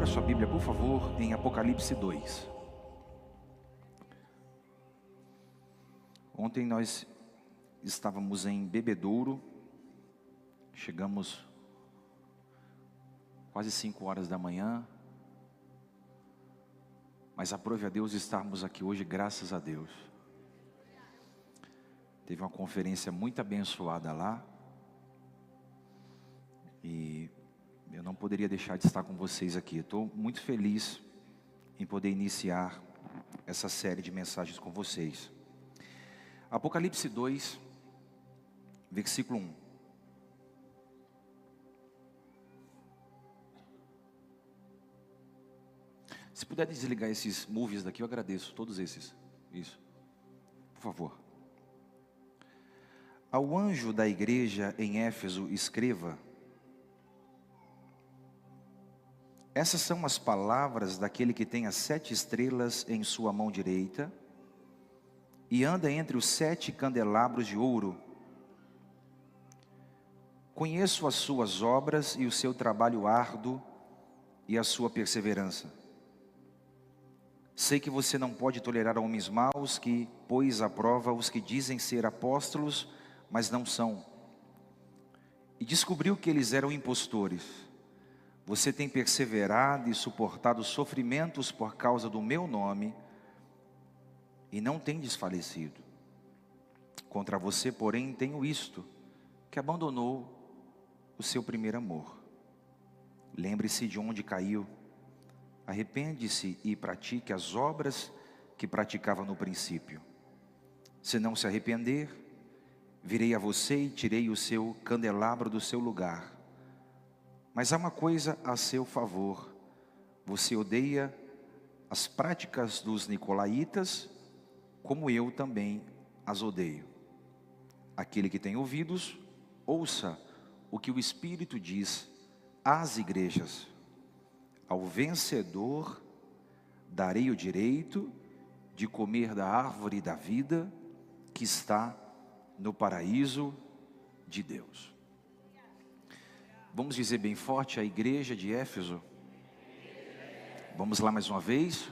sua Bíblia, por favor, em Apocalipse 2. Ontem nós estávamos em Bebedouro, chegamos quase 5 horas da manhã, mas aprove a Deus estarmos aqui hoje, graças a Deus. Teve uma conferência muito abençoada lá, e eu não poderia deixar de estar com vocês aqui. Estou muito feliz em poder iniciar essa série de mensagens com vocês. Apocalipse 2, versículo 1. Se puder desligar esses movies daqui, eu agradeço, todos esses. Isso, por favor. Ao anjo da igreja em Éfeso escreva: essas são as palavras daquele que tem as 7 estrelas em sua mão direita e anda entre os 7 candelabros de ouro. Conheço as suas obras e o seu trabalho árduo e a sua perseverança. Sei que você não pode tolerar homens maus que pôs à prova os que dizem ser apóstolos, mas não são. E descobriu que eles eram impostores. Você tem perseverado e suportado sofrimentos por causa do meu nome e não tem desfalecido. Contra você, porém, tenho isto, que abandonou o seu primeiro amor. Lembre-se de onde caiu, arrepende-se e pratique as obras que praticava no princípio. Se não se arrepender, virei a você e tirei o seu candelabro do seu lugar. Mas há uma coisa a seu favor: você odeia as práticas dos nicolaítas, como eu também as odeio. Aquele que tem ouvidos, ouça o que o Espírito diz às igrejas. Ao vencedor darei o direito de comer da árvore da vida que está no paraíso de Deus. Vamos dizer bem forte: a igreja de Éfeso. Vamos lá mais uma vez.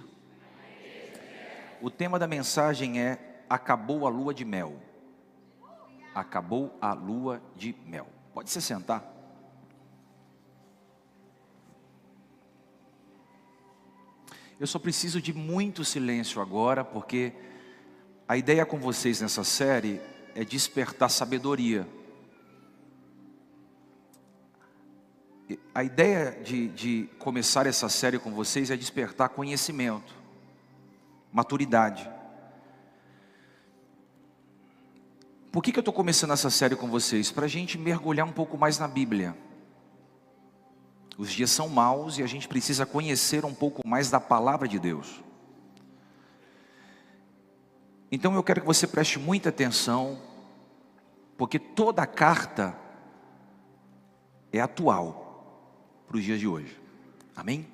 O tema da mensagem é: acabou a lua de mel. Acabou a lua de mel. Pode se sentar. Eu só preciso de muito silêncio agora, porque a ideia com vocês nessa série é despertar sabedoria. A ideia de começar essa série com vocês é despertar conhecimento, maturidade. Por que eu estou começando essa série com vocês? Para a gente mergulhar um pouco mais na Bíblia. Os dias são maus e a gente precisa conhecer um pouco mais da palavra de Deus. Então eu quero que você preste muita atenção, porque toda a carta é atual para os dias de hoje. Amém?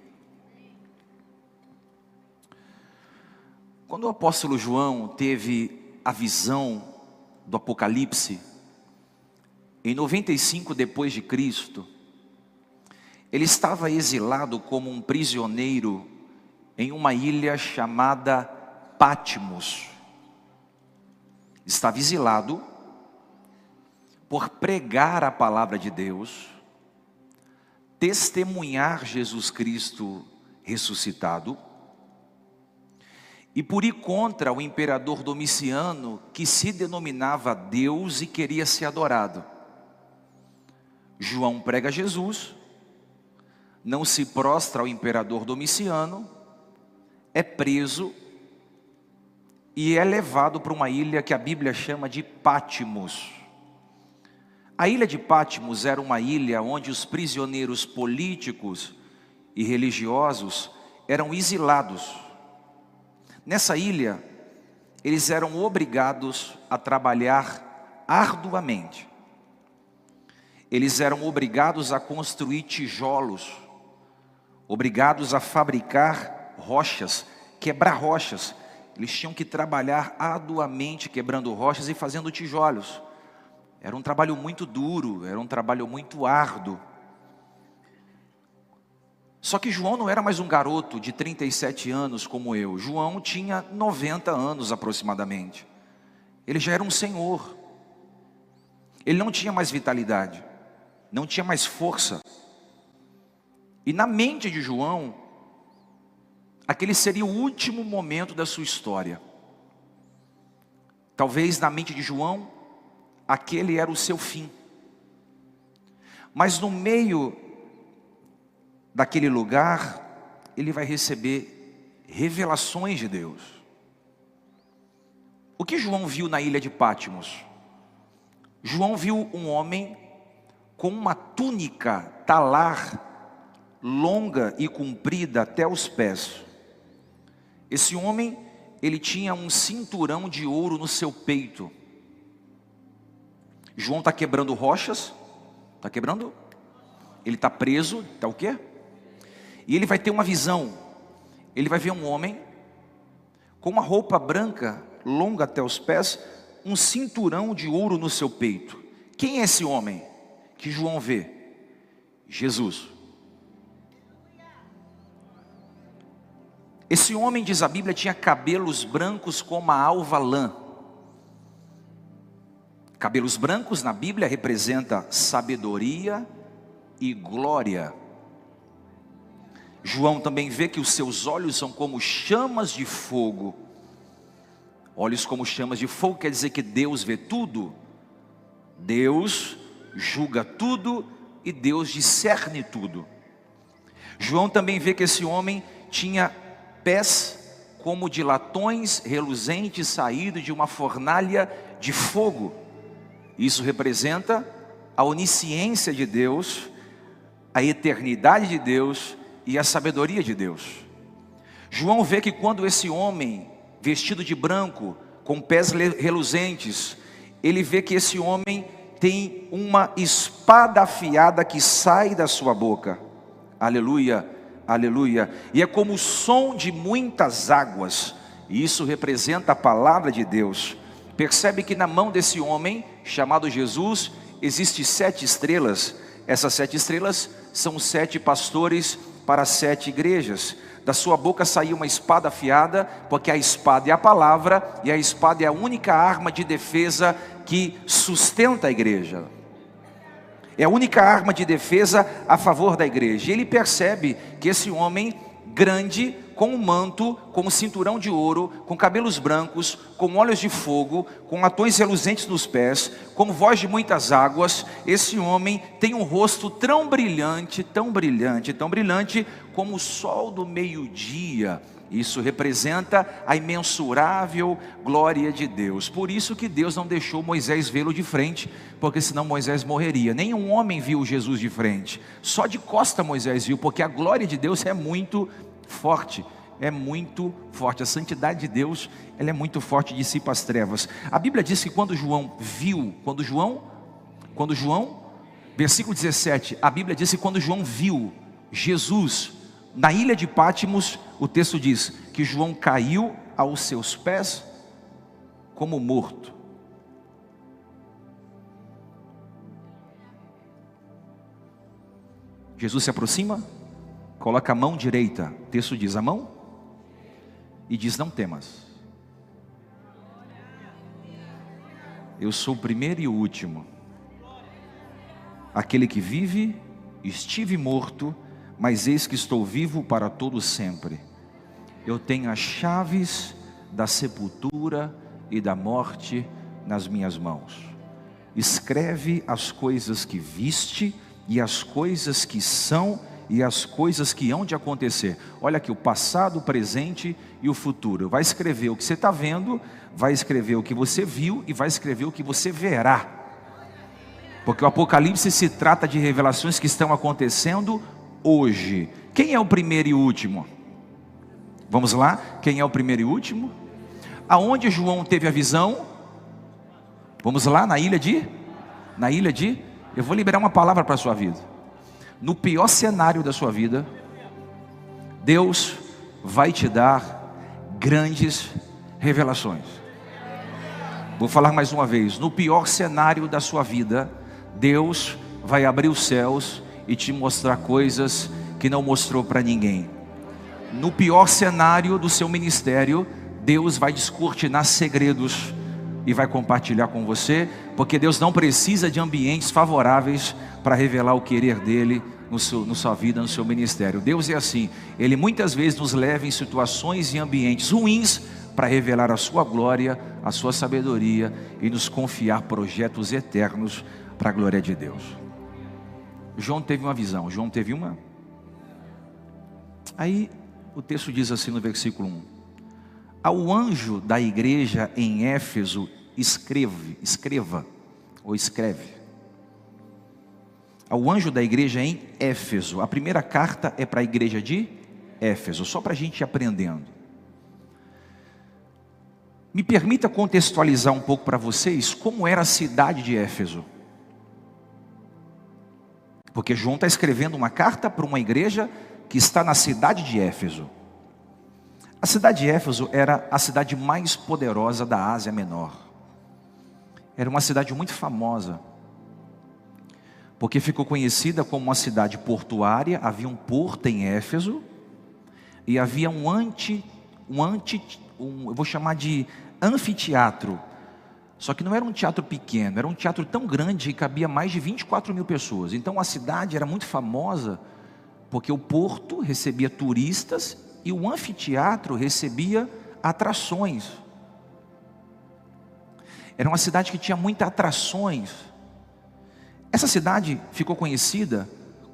Quando o apóstolo João teve a visão do Apocalipse, em 95 depois de Cristo, ele estava exilado como um prisioneiro em uma ilha chamada Patmos. Estava exilado por pregar a palavra de Deus, testemunhar Jesus Cristo ressuscitado, e por ir contra o imperador Domiciano, que se denominava Deus e queria ser adorado. João prega Jesus, não se prostra ao imperador Domiciano, é preso e é levado para uma ilha que a Bíblia chama de Patmos. A ilha de Patmos era uma ilha onde os prisioneiros políticos e religiosos eram exilados. Nessa ilha, eles eram obrigados a trabalhar arduamente. Eles eram obrigados a construir tijolos, obrigados a fabricar rochas, quebrar rochas. Eles tinham que trabalhar arduamente quebrando rochas e fazendo tijolos. Era um trabalho muito duro, era um trabalho muito árduo. Só que João não era mais um garoto de 37 anos como eu. João tinha 90 anos aproximadamente. Ele já era um senhor. Ele não tinha mais vitalidade, não tinha mais força. E na mente de João, aquele seria o último momento da sua história. Talvez na mente de João, aquele era o seu fim. Mas no meio daquele lugar, ele vai receber revelações de Deus. O que João viu na ilha de Pátimos? João viu um homem com uma túnica talar, longa e comprida até os pés. Esse homem, ele tinha um cinturão de ouro no seu peito. João está quebrando rochas. Está quebrando? Ele está preso, está o quê? E ele vai ter uma visão. Ele vai ver um homem com uma roupa branca, longa até os pés, um cinturão de ouro no seu peito. Quem é esse homem que João vê? Jesus. Esse homem, diz a Bíblia, tinha cabelos brancos como a alva lã. Cabelos brancos na Bíblia representa sabedoria e glória. João também vê que os seus olhos são como chamas de fogo. Olhos como chamas de fogo quer dizer que Deus vê tudo. Deus julga tudo e Deus discerne tudo. João também vê que esse homem tinha pés como de latões reluzentes saídos de uma fornalha de fogo. Isso representa a onisciência de Deus, a eternidade de Deus e a sabedoria de Deus. João vê que quando esse homem, vestido de branco, com pés reluzentes, ele vê que esse homem tem uma espada afiada que sai da sua boca. Aleluia, aleluia. E é como o som de muitas águas. E isso representa a palavra de Deus. Percebe que na mão desse homem, chamado Jesus, existem 7 estrelas. Essas 7 estrelas são 7 pastores para 7 igrejas. Da sua boca saiu uma espada afiada, porque a espada é a palavra, e a espada é a única arma de defesa que sustenta a igreja. É a única arma de defesa a favor da igreja. E ele percebe que esse homem grande, com um manto, com um cinturão de ouro, com cabelos brancos, com olhos de fogo, com latões reluzentes nos pés, com voz de muitas águas, esse homem tem um rosto tão brilhante, tão brilhante, tão brilhante, como o sol do meio-dia. Isso representa a imensurável glória de Deus. Por isso que Deus não deixou Moisés vê-lo de frente, porque senão Moisés morreria. Nenhum homem viu Jesus de frente, só de costa Moisés viu, porque a glória de Deus é muito forte, é muito forte. A santidade de Deus, ela é muito forte, dissipa as trevas. A Bíblia diz que quando João, versículo 17, a Bíblia diz que quando João viu Jesus na ilha de Pátimos, o texto diz que João caiu aos seus pés como morto. Jesus se aproxima, coloca a mão direita, o texto diz a mão, e diz: não temas, eu sou o primeiro e o último, aquele que vive. Estive morto, mas eis que estou vivo para todo sempre. Eu tenho as chaves da sepultura e da morte nas minhas mãos. Escreve as coisas que viste, e as coisas que são, e as coisas que hão de acontecer. Olha aqui, o passado, o presente e o futuro. Vai escrever o que você está vendo, vai escrever o que você viu, e vai escrever o que você verá. Porque o Apocalipse se trata de revelações que estão acontecendo hoje. Quem é o primeiro e o último? Vamos lá, quem é o primeiro e último? Aonde João teve a visão? Vamos lá, na ilha de? Eu vou liberar uma palavra para a sua vida. No pior cenário da sua vida, Deus vai te dar grandes revelações. Vou falar mais uma vez. No pior cenário da sua vida, Deus vai abrir os céus e te mostrar coisas que não mostrou para ninguém. No pior cenário do seu ministério, Deus vai descortinar segredos e vai compartilhar com você, porque Deus não precisa de ambientes favoráveis para revelar o querer dele na sua vida, no seu ministério. Deus é assim, Ele muitas vezes nos leva em situações e ambientes ruins para revelar a sua glória, a sua sabedoria e nos confiar projetos eternos para a glória de Deus. João teve uma visão. João teve uma. Aí o texto diz assim no versículo 1: ao anjo da igreja em Éfeso escreva. Ao anjo da igreja em Éfeso. A primeira carta é para a igreja de Éfeso, só para a gente ir aprendendo. Me permita contextualizar um pouco para vocês como era a cidade de Éfeso. Porque João está escrevendo uma carta para uma igreja que está na cidade de Éfeso. A cidade de Éfeso era a cidade mais poderosa da Ásia Menor. Era uma cidade muito famosa, porque ficou conhecida como uma cidade portuária. Havia um porto em Éfeso, e havia eu vou chamar de anfiteatro. Só que não era um teatro pequeno, era um teatro tão grande que cabia mais de 24 mil pessoas. Então a cidade era muito famosa, porque o porto recebia turistas e o anfiteatro recebia atrações. Era uma cidade que tinha muitas atrações. Essa cidade ficou conhecida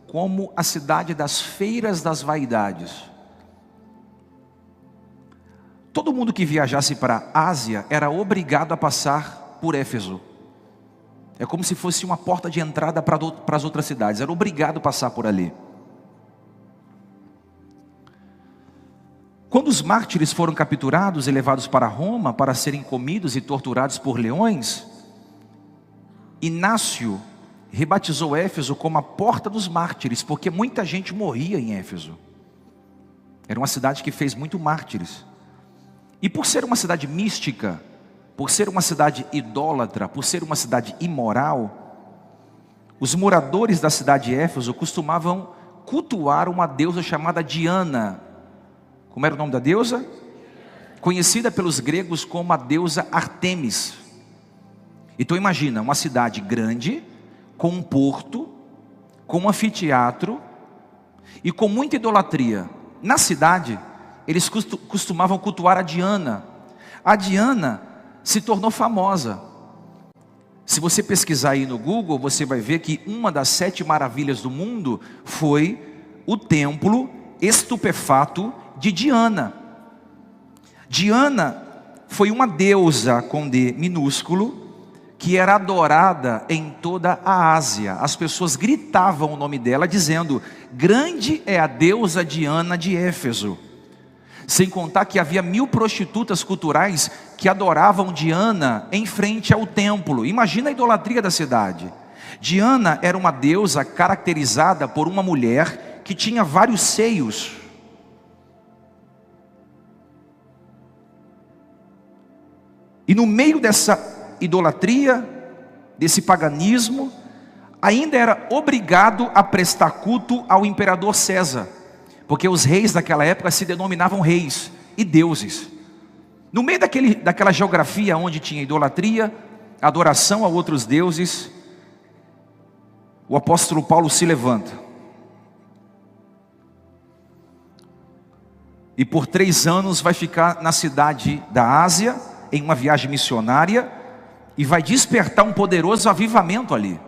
como a cidade das feiras das vaidades. Todo mundo que viajasse para a Ásia era obrigado a passar por Éfeso. É como se fosse uma porta de entrada para as outras cidades. Era obrigado a passar por ali. Quando os mártires foram capturados e levados para Roma para serem comidos e torturados por leões, Inácio rebatizou Éfeso como a porta dos mártires, porque muita gente morria em Éfeso. Era uma cidade que fez muito mártires. E por ser uma cidade mística, por ser uma cidade idólatra, por ser uma cidade imoral, os moradores da cidade de Éfeso costumavam cultuar uma deusa chamada Diana. Como era o nome da deusa? Conhecida pelos gregos como a deusa Artemis. Então imagina, uma cidade grande, com um porto, com um anfiteatro e com muita idolatria. Na cidade, eles costumavam cultuar a Diana. A Diana se tornou famosa. Se você pesquisar aí no Google, você vai ver que uma das 7 maravilhas do mundo foi o templo estupefato de Diana. Diana foi uma deusa com D minúsculo, que era adorada em toda a Ásia. As pessoas gritavam o nome dela dizendo: grande é a deusa Diana de Éfeso. Sem contar que havia 1000 prostitutas culturais que adoravam Diana em frente ao templo. Imagina a idolatria da cidade. Diana era uma deusa caracterizada por uma mulher que tinha vários seios. E no meio dessa idolatria, desse paganismo, ainda era obrigado a prestar culto ao imperador César. Porque os reis daquela época se denominavam reis e deuses. No meio daquela geografia onde tinha idolatria, adoração a outros deuses, o apóstolo Paulo se levanta. E por 3 anos vai ficar na cidade da Ásia, em uma viagem missionária, e vai despertar um poderoso avivamento ali.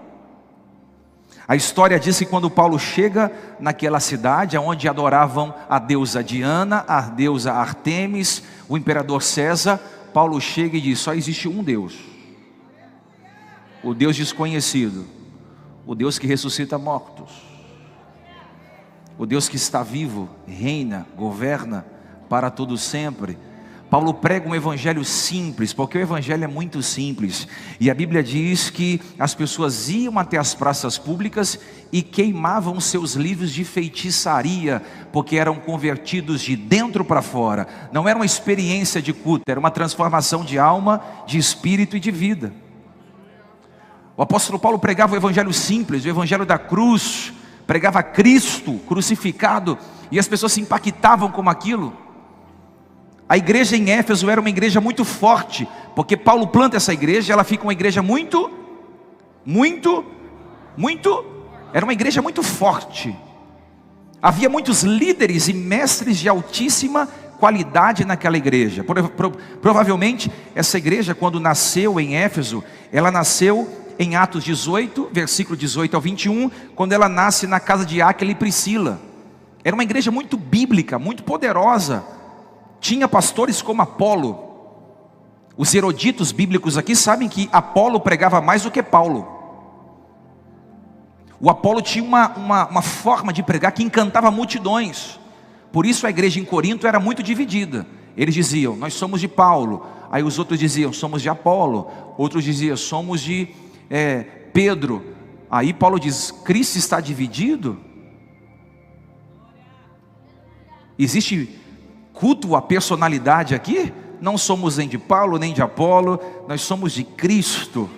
A história diz que quando Paulo chega naquela cidade, onde adoravam a deusa Diana, a deusa Artemis, o imperador César, Paulo chega e diz: só existe um Deus, o Deus desconhecido, o Deus que ressuscita mortos, o Deus que está vivo, reina, governa para todo sempre. Paulo prega um evangelho simples, porque o evangelho é muito simples. E a Bíblia diz que as pessoas iam até as praças públicas e queimavam seus livros de feitiçaria, porque eram convertidos de dentro para fora. Não era uma experiência de culto, era uma transformação de alma, de espírito e de vida. O apóstolo Paulo pregava o evangelho simples, o evangelho da cruz, pregava Cristo crucificado, e as pessoas se impactavam com aquilo. A igreja em Éfeso era uma igreja muito forte, porque Paulo planta essa igreja, ela fica uma igreja era uma igreja muito forte. Havia muitos líderes e mestres de altíssima qualidade naquela igreja. Provavelmente essa igreja, quando nasceu em Éfeso, ela nasceu em Atos 18, versículo 18 ao 21, quando ela nasce na casa de Áquila e Priscila. Era uma igreja muito bíblica, muito poderosa. Tinha pastores como Apolo. Os eruditos bíblicos aqui sabem que Apolo pregava mais do que Paulo. O Apolo tinha uma forma de pregar que encantava multidões. Por isso a igreja em Corinto era muito dividida. Eles diziam, nós somos de Paulo. Aí os outros diziam, somos de Apolo. Outros diziam, somos de Pedro. Aí Paulo diz, Cristo está dividido? Existe culto à personalidade aqui? Não somos nem de Paulo, nem de Apolo, nós somos de Cristo,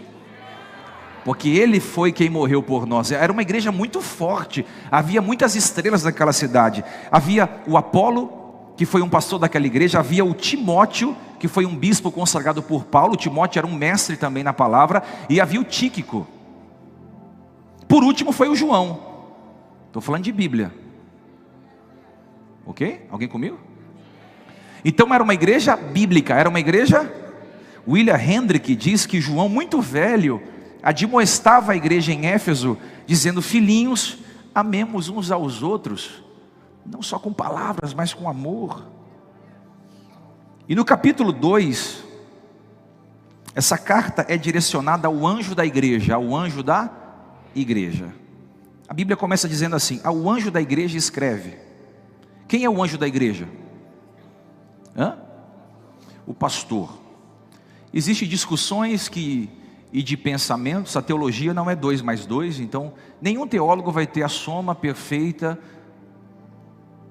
porque Ele foi quem morreu por nós. Era uma igreja muito forte, havia muitas estrelas naquela cidade. Havia o Apolo, que foi um pastor daquela igreja. Havia o Timóteo, que foi um bispo consagrado por Paulo. O Timóteo era um mestre também na palavra. E havia o Tíquico. Por último foi o João. Estou falando de Bíblia. Ok? Alguém comigo? Então era uma igreja bíblica, era uma igreja. William Hendrick diz que João, muito velho, admoestava a igreja em Éfeso, dizendo, filhinhos, amemos uns aos outros, não só com palavras, mas com amor. E no capítulo 2, essa carta é direcionada ao anjo da igreja, ao anjo da igreja. A Bíblia começa dizendo assim, ao anjo da igreja escreve. Quem é o anjo da igreja? O pastor. Existem discussões e de pensamentos. A teologia não é 2 mais 2, então nenhum teólogo vai ter a soma perfeita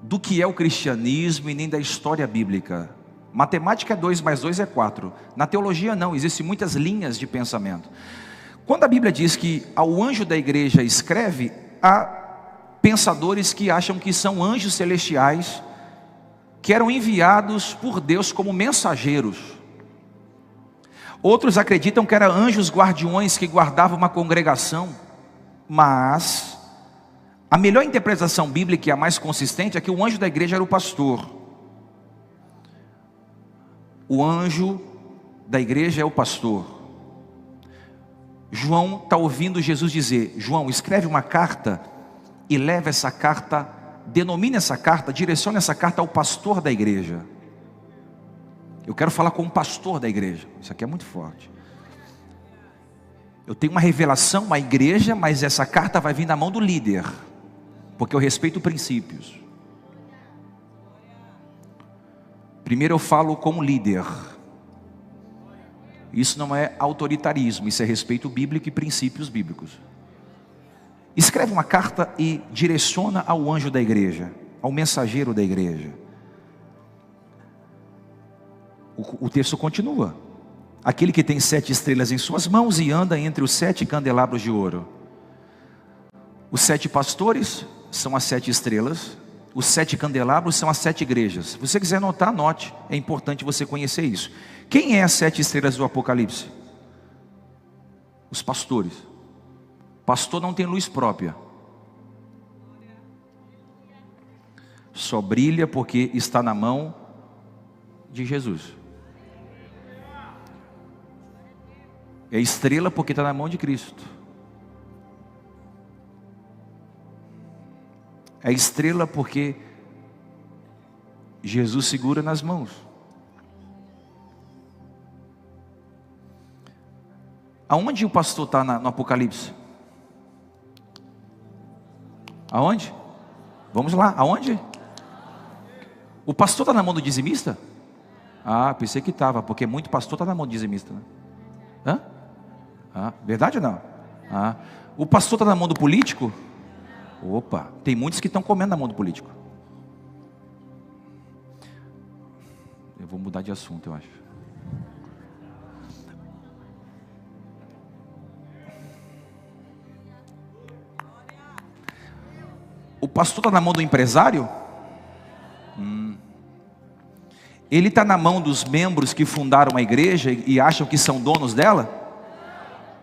do que é o cristianismo e nem da história bíblica. Matemática é 2 mais 2 é 4. Na teologia não, existem muitas linhas de pensamento. Quando a Bíblia diz que ao anjo da igreja escreve, há pensadores que acham que são anjos celestiais, que eram enviados por Deus como mensageiros. Outros acreditam que eram anjos guardiões que guardavam uma congregação. Mas a melhor interpretação bíblica e a mais consistente é que o anjo da igreja era o pastor. O anjo da igreja é o pastor. João está ouvindo Jesus dizer, João, escreve uma carta e leva essa carta, denomina essa carta, direciona essa carta ao pastor da igreja. Eu quero falar com o pastor da igreja. Isso aqui é muito forte. Eu tenho uma revelação, uma igreja, mas essa carta vai vir na mão do líder, porque eu respeito princípios. Primeiro eu falo como líder. Isso não é autoritarismo, isso é respeito bíblico e princípios bíblicos. Escreve uma carta e direciona ao anjo da igreja, ao mensageiro da igreja. O texto continua. Aquele que tem 7 estrelas em suas mãos e anda entre os 7 candelabros de ouro. Os 7 pastores são as 7 estrelas. Os 7 candelabros são as 7 igrejas. Se você quiser anotar, anote. É importante você conhecer isso. Quem é as 7 estrelas do Apocalipse? Os pastores. Pastor não tem luz própria. Só brilha porque está na mão de Jesus. É estrela porque está na mão de Cristo. É estrela porque Jesus segura nas mãos. Aonde o pastor está no Apocalipse? Aonde? Vamos lá, aonde? O pastor está na mão do dizimista? Ah, pensei que estava, porque muito pastor está na mão do dizimista, né? Hã? Ah, verdade ou não? Ah, o pastor está na mão do político? Opa, tem muitos que estão comendo na mão do político. Eu vou mudar de assunto, eu acho. O pastor está na mão do empresário? Ele está na mão dos membros que fundaram a igreja e acham que são donos dela?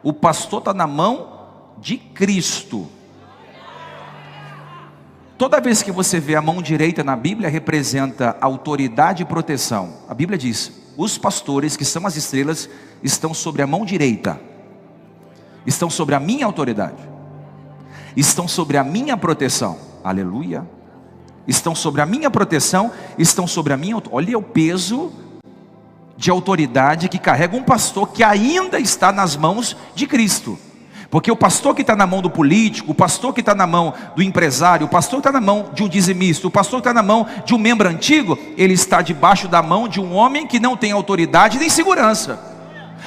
O pastor está na mão de Cristo. Toda vez que você vê a mão direita na Bíblia, representa autoridade e proteção. A Bíblia diz: os pastores, que são as estrelas, estão sobre a mão direita, estão sobre a minha autoridade, estão sobre a minha proteção. Aleluia. Estão sobre a minha proteção, estão sobre a minha... Olha o peso de autoridade que carrega um pastor que ainda está nas mãos de Cristo. Porque o pastor que está na mão do político, o pastor que está na mão do empresário, o pastor que está na mão de um dizimista, o pastor que está na mão de um membro antigo, ele está debaixo da mão de um homem que não tem autoridade nem segurança.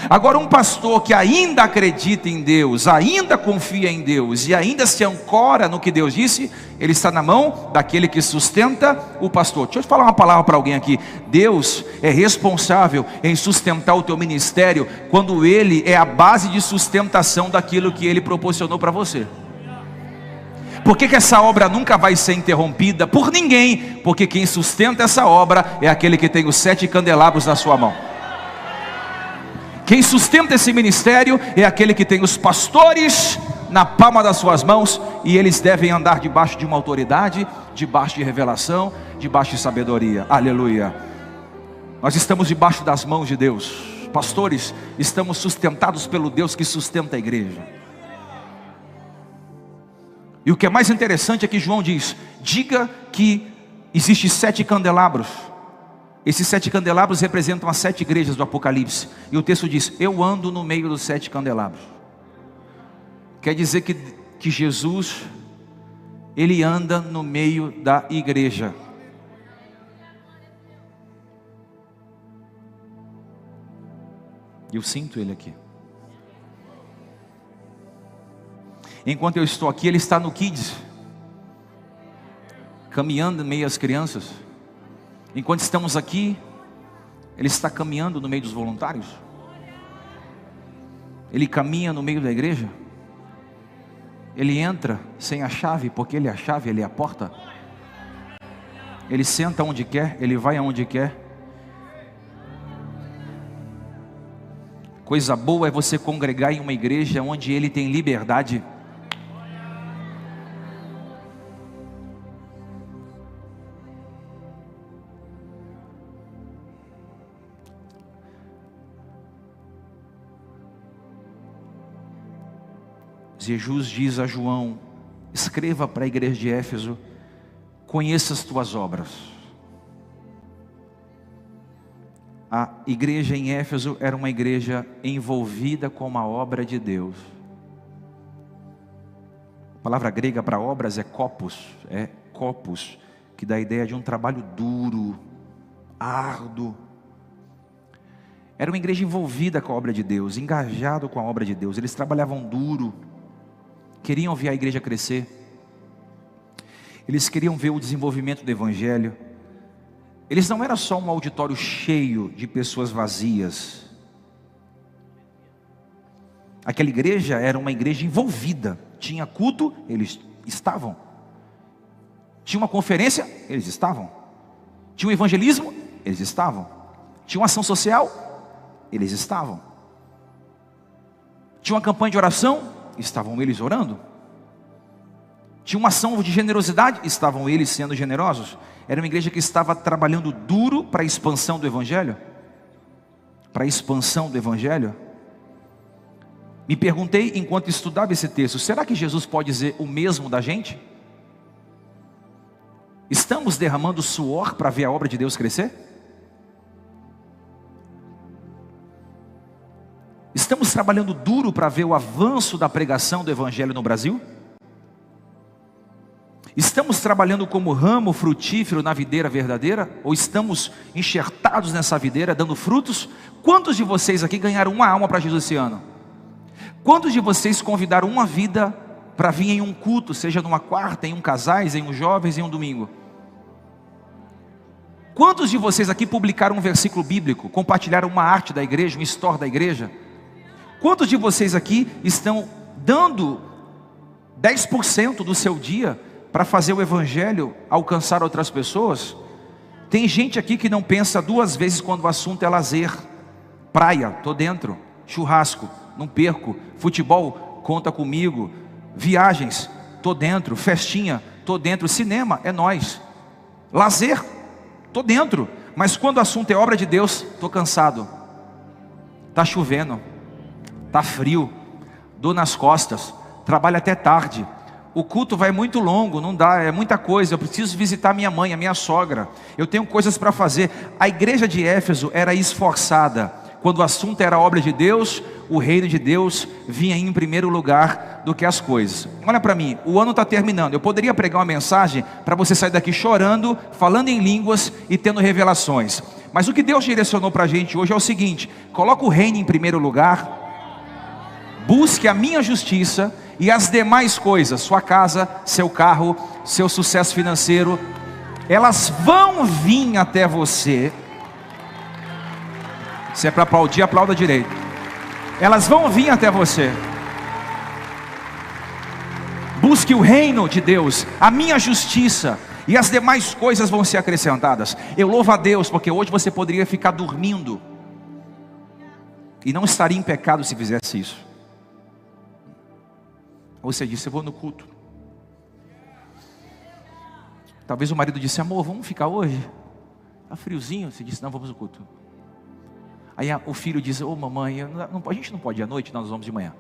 Agora, um pastor que ainda acredita em Deus, ainda confia em Deus e ainda se ancora no que Deus disse, ele está na mão daquele que sustenta o pastor. Deixa eu falar uma palavra para alguém aqui. Deus é responsável em sustentar o teu ministério quando Ele é a base de sustentação daquilo que Ele proporcionou para você. Por que essa obra nunca vai ser interrompida por ninguém? Porque quem sustenta essa obra é aquele que tem os 7 candelabros na sua mão. Quem sustenta esse ministério é aquele que tem os pastores na palma das suas mãos, e eles devem andar debaixo de uma autoridade, debaixo de revelação, debaixo de sabedoria. Aleluia. Nós estamos debaixo das mãos de Deus. Pastores, estamos sustentados pelo Deus que sustenta a igreja. E o que é mais interessante é que João diz: diga que existe 7 candelabros. Esses 7 candelabros representam as 7 igrejas do Apocalipse. E o texto diz: eu ando no meio dos 7 candelabros. Quer dizer que Jesus, Ele anda no meio da igreja. Eu sinto Ele aqui. Enquanto eu estou aqui, Ele está no Kids, caminhando no meio das crianças. Enquanto estamos aqui, Ele está caminhando no meio dos voluntários. Ele caminha no meio da igreja. Ele entra sem a chave, porque Ele é a chave, Ele é a porta. Ele senta onde quer, Ele vai aonde quer. Coisa boa é você congregar em uma igreja onde Ele tem liberdade. Jesus diz a João: escreva para a igreja de Éfeso: conheça as tuas obras. A igreja em Éfeso era uma igreja envolvida com uma obra de Deus. A palavra grega para obras é kopos, que dá a ideia de um trabalho duro, árduo. Era uma igreja envolvida com a obra de Deus, engajado com a obra de Deus. Eles trabalhavam duro, queriam ver a igreja crescer, eles queriam ver o desenvolvimento do evangelho. Eles não eram só um auditório cheio de pessoas vazias. Aquela igreja era uma igreja envolvida. Tinha culto, eles estavam. Tinha uma conferência, eles estavam. Tinha um evangelismo, eles estavam. Tinha uma ação social, eles estavam. Tinha uma campanha de oração, estavam eles orando. Tinha uma ação de generosidade, estavam eles sendo generosos. Era uma igreja que estava trabalhando duro para a expansão do evangelho. Para a expansão do evangelho. Me perguntei enquanto estudava esse texto: será que Jesus pode dizer o mesmo da gente? Estamos derramando suor para ver a obra de Deus crescer? Estamos trabalhando duro para ver o avanço da pregação do evangelho no Brasil? Estamos trabalhando como ramo frutífero na videira verdadeira? Ou estamos enxertados nessa videira, dando frutos? Quantos de vocês aqui ganharam uma alma para Jesus esse ano? Quantos de vocês convidaram uma vida para vir em um culto, seja numa quarta, em um casais, em um jovens, em um domingo? Quantos de vocês aqui publicaram um versículo bíblico, compartilharam uma arte da igreja, um store da igreja? Quantos de vocês aqui estão dando 10% do seu dia para fazer o evangelho alcançar outras pessoas. Tem gente aqui que não pensa duas vezes quando o assunto é lazer. Praia, tô dentro. Churrasco, não perco. Futebol, conta comigo. Viagens, tô dentro. Festinha, tô dentro. Cinema, é nós. Lazer, tô dentro. Mas quando o assunto é obra de Deus, tô cansado. Tá chovendo, tá frio, dor nas costas, trabalho até tarde. O culto vai muito longo, não dá, é muita coisa. Eu preciso visitar minha mãe, a minha sogra. Eu tenho coisas para fazer. A igreja de Éfeso era esforçada. Quando o assunto era a obra de Deus, o reino de Deus vinha em primeiro lugar do que as coisas. Olha para mim, o ano está terminando. Eu poderia pregar uma mensagem para você sair daqui chorando, falando em línguas e tendo revelações. Mas o que Deus direcionou para a gente hoje é o seguinte: coloca o reino em primeiro lugar, busque a minha justiça, e as demais coisas, sua casa, seu carro, seu sucesso financeiro, elas vão vir até você. Se é para aplaudir, aplauda direito. Elas vão vir até você. Busque o reino de Deus, a minha justiça, e as demais coisas vão ser acrescentadas. Eu louvo a Deus, porque hoje você poderia ficar dormindo e não estaria em pecado se fizesse isso. Você disse: eu vou no culto. Talvez o marido disse: amor, vamos ficar hoje? Está friozinho. Você disse: não, vamos no culto. Aí o filho diz: ô mamãe, a gente não pode ir à noite, nós vamos de manhã.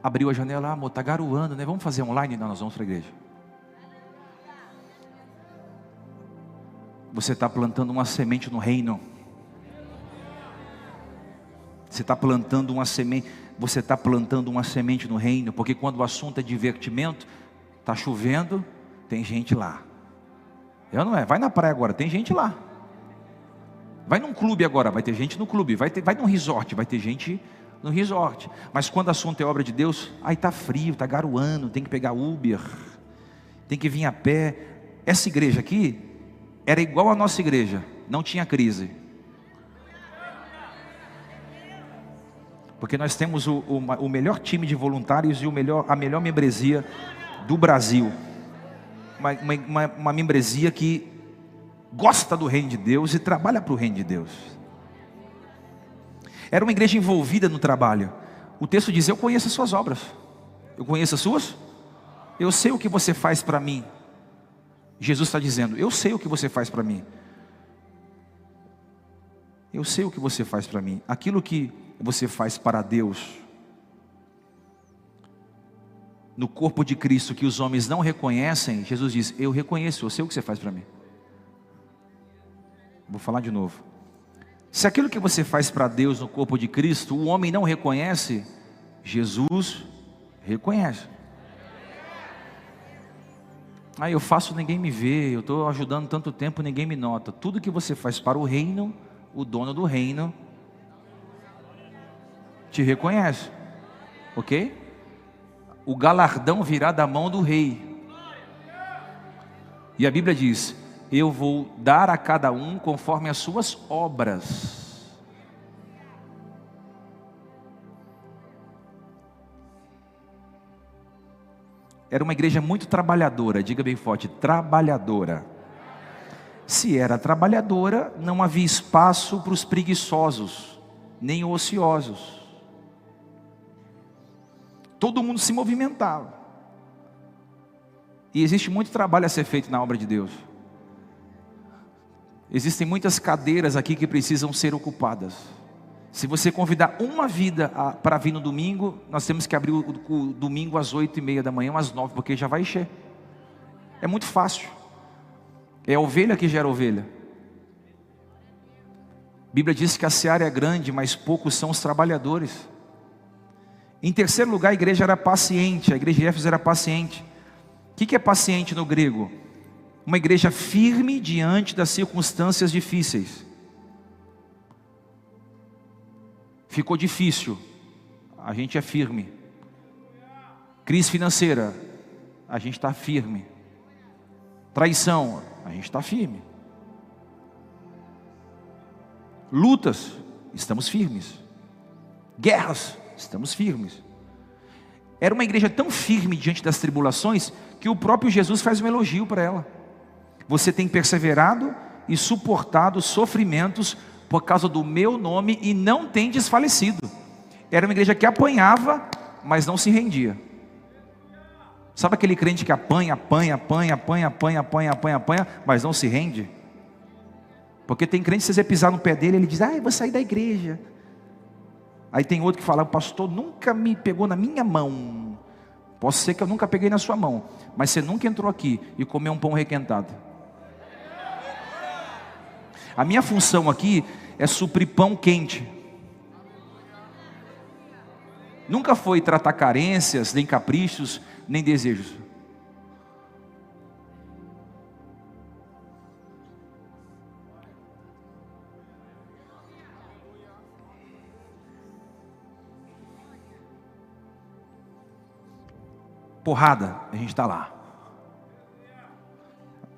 Abriu a janela: amor, está garoando, né? Vamos fazer online? Não, nós vamos para a igreja. Você está plantando uma semente no reino. Você está plantando uma semente. Você está plantando uma semente no reino. Porque quando o assunto é divertimento, está chovendo, tem gente lá. Eu não é, vai na praia agora, tem gente lá. Vai num clube agora, vai ter gente no clube. Vai num resort, vai ter gente no resort. Mas quando o assunto é obra de Deus, aí está frio, está garoando, tem que pegar Uber, tem que vir a pé. Essa igreja aqui era igual a nossa igreja, não tinha crise. Porque nós temos o melhor time de voluntários e a melhor membresia do Brasil. Uma membresia que gosta do reino de Deus e trabalha para o reino de Deus. Era uma igreja envolvida no trabalho. O texto diz: eu conheço as suas obras. Eu conheço as suas. Eu sei o que você faz para mim. Jesus está dizendo: eu sei o que você faz para mim. Eu sei o que você faz para mim. Aquilo que você faz para Deus no corpo de Cristo, que os homens não reconhecem, Jesus diz: eu reconheço, eu sei o que você faz para mim. Vou falar de novo. Se aquilo que você faz para Deus no corpo de Cristo, o homem não reconhece, Jesus reconhece. Eu faço, ninguém me vê, eu estou ajudando tanto tempo, ninguém me nota. Tudo que você faz para o reino, o dono do reino te reconhece, ok? O galardão virá da mão do rei. E a Bíblia diz: eu vou dar a cada um conforme as suas obras. Era uma igreja muito trabalhadora, diga bem forte: trabalhadora. Se era trabalhadora, não havia espaço para os preguiçosos, nem ociosos. Todo mundo se movimentava. E existe muito trabalho a ser feito na obra de Deus. Existem muitas cadeiras aqui que precisam ser ocupadas. Se você convidar uma vida para vir no domingo, nós temos que abrir o domingo às 8h30 da manhã, às 9h, porque já vai encher. É muito fácil. É a ovelha que gera ovelha. A Bíblia diz que a seara é grande, mas poucos são os trabalhadores. Em terceiro lugar, a igreja era paciente. A igreja de Éfeso era paciente. O que é paciente no grego? Uma igreja firme diante das circunstâncias difíceis. Ficou difícil, a gente é firme. Crise financeira, a gente está firme. Traição, a gente está firme. Lutas, estamos firmes. Guerras, Estamos firmes. Era uma igreja tão firme diante das tribulações, que o próprio Jesus faz um elogio para ela. Você tem perseverado e suportado sofrimentos por causa do meu nome e não tem desfalecido. Era uma igreja que apanhava, mas não se rendia. Sabe aquele crente que apanha, mas não se rende? Porque tem crente que se você pisar no pé dele, ele diz, eu vou sair da igreja. Aí tem outro que fala, o pastor nunca me pegou na minha mão. Pode ser que eu nunca peguei na sua mão, mas você nunca entrou aqui e comeu um pão requentado. A minha função aqui é suprir pão quente. Nunca foi tratar carências, nem caprichos, nem desejos. Porrada, a gente está lá.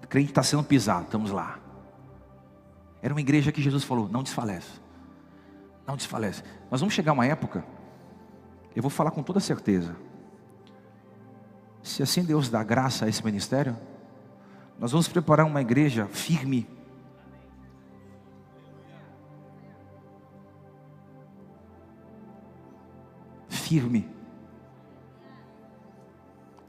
O crente está sendo pisado, estamos lá. Era uma igreja que Jesus falou, não desfalece. Não desfalece. Nós vamos chegar a uma época, eu vou falar com toda certeza, se assim Deus dá graça a esse ministério, nós vamos preparar uma igreja firme. Firme.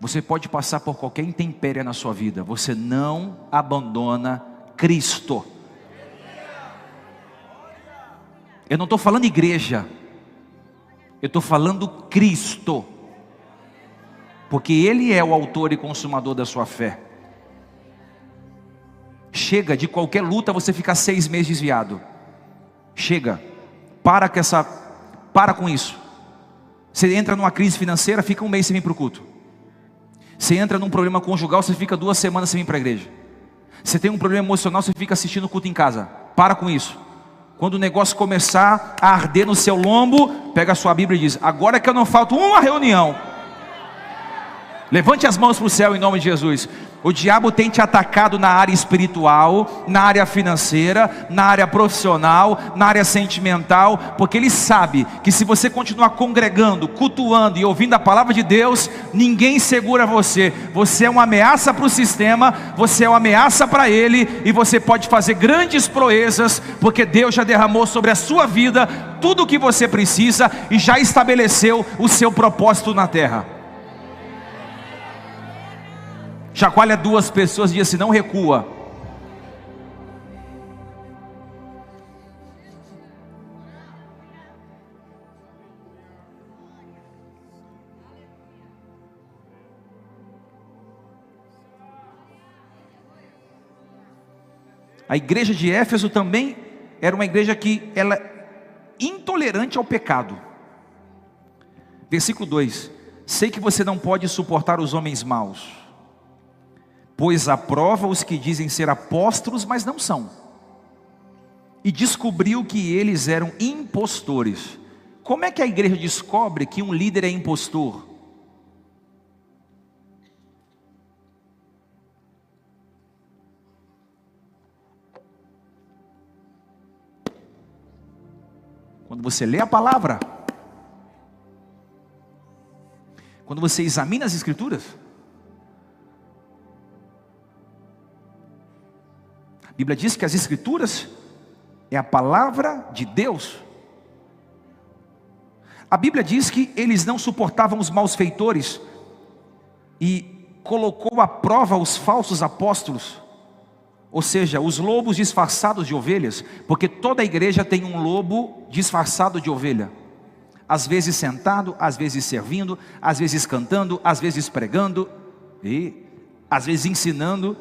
Você pode passar por qualquer intempérie na sua vida, você não abandona Cristo. Eu não estou falando igreja, eu estou falando Cristo, porque Ele é o autor e consumador da sua fé. Chega de qualquer luta você ficar 6 meses desviado. Chega, para com isso. Você entra numa crise financeira, fica 1 mês sem vir para o culto. Você entra num problema conjugal, você fica 2 semanas sem vir para a igreja. Você tem um problema emocional, você fica assistindo o culto em casa. Para com isso. Quando o negócio começar a arder no seu lombo, pega a sua Bíblia e diz, agora que eu não falto uma reunião. Levante as mãos para o céu em nome de Jesus. O diabo tem te atacado na área espiritual, na área financeira, na área profissional, na área sentimental, porque ele sabe que se você continuar congregando, cultuando e ouvindo a palavra de Deus, ninguém segura você. Você é uma ameaça para o sistema, você é uma ameaça para ele, e você pode fazer grandes proezas, porque Deus já derramou sobre a sua vida tudo o que você precisa e já estabeleceu o seu propósito na terra. Chacoalha 2 pessoas e diz assim, não recua. A igreja de Éfeso também era uma igreja que ela intolerante ao pecado. Versículo 2: sei que você não pode suportar os homens maus, pois aprova os que dizem ser apóstolos, mas não são, e descobriu que eles eram impostores. Como é que a igreja descobre que um líder é impostor? Quando você lê a palavra, quando você examina as escrituras. A Bíblia diz que as escrituras é a palavra de Deus. A Bíblia diz que eles não suportavam os malfeitores e colocou à prova os falsos apóstolos, ou seja, os lobos disfarçados de ovelhas, porque toda a igreja tem um lobo disfarçado de ovelha, às vezes sentado, às vezes servindo, às vezes cantando, às vezes pregando, e às vezes ensinando.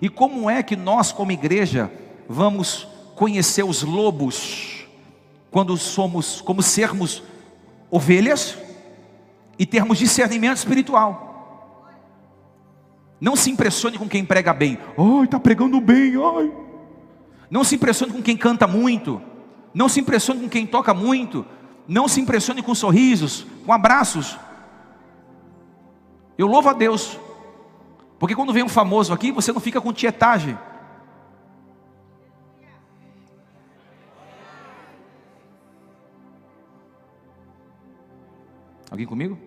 E como é que nós como igreja vamos conhecer os lobos, quando sermos ovelhas e termos discernimento espiritual? Não se impressione com quem prega bem. Ai, está pregando bem, ai. Não se impressione com quem canta muito. Não se impressione com quem toca muito. Não se impressione com sorrisos, com abraços. Eu louvo a Deus, porque quando vem um famoso aqui, você não fica com tietagem. Alguém comigo?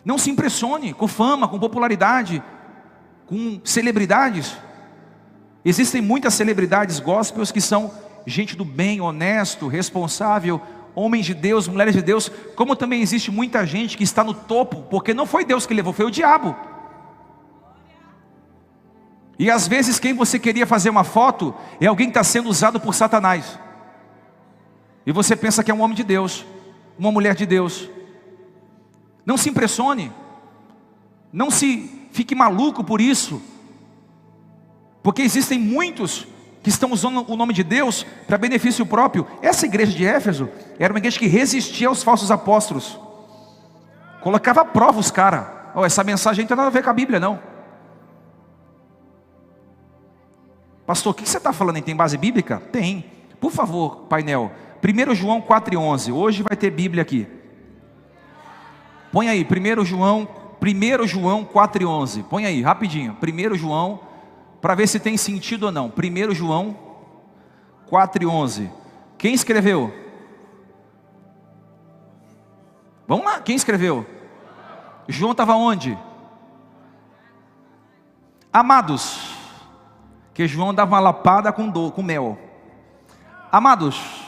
Não se impressione com fama, com popularidade, com celebridades. Existem muitas celebridades gospels que são gente do bem, honesto, responsável, homens de Deus, mulheres de Deus. Como também existe muita gente que está no topo, porque não foi Deus que levou, foi o diabo. E às vezes quem você queria fazer uma foto é alguém que está sendo usado por Satanás. E você pensa que é um homem de Deus, uma mulher de Deus. Não se impressione, não se fique maluco por isso, porque existem muitos que estão usando o nome de Deus para benefício próprio. Essa igreja de Éfeso era uma igreja que resistia aos falsos apóstolos, colocava à prova os caras. Essa mensagem não tem nada a ver com a Bíblia, não. Pastor, o que você está falando? Tem base bíblica? Tem. Por favor, painel, 1 João 4,11, hoje vai ter Bíblia aqui. Põe aí, 1 João 4,11, põe aí, rapidinho, 1 João, para ver se tem sentido ou não. 1 João 4,11, quem escreveu? Vamos lá, quem escreveu? João estava onde? Amados, que João dava uma lapada com mel. Amados,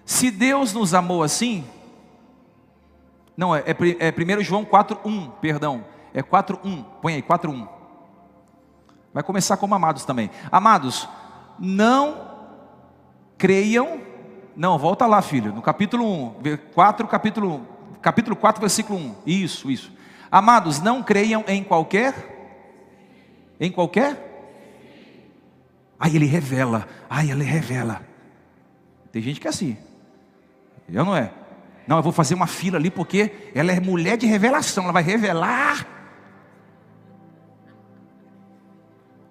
se Deus nos amou assim, não, é 1 João 4,1, perdão, é 4,1, põe aí, 4,1. Vai começar como amados também. Amados, não creiam, não, volta lá, filho, no capítulo 1, capítulo 4, versículo 1, isso. Amados, não creiam em qualquer? Aí ele revela. Tem gente que é assim, eu não é. Não, eu vou fazer uma fila ali porque ela é mulher de revelação, ela vai revelar.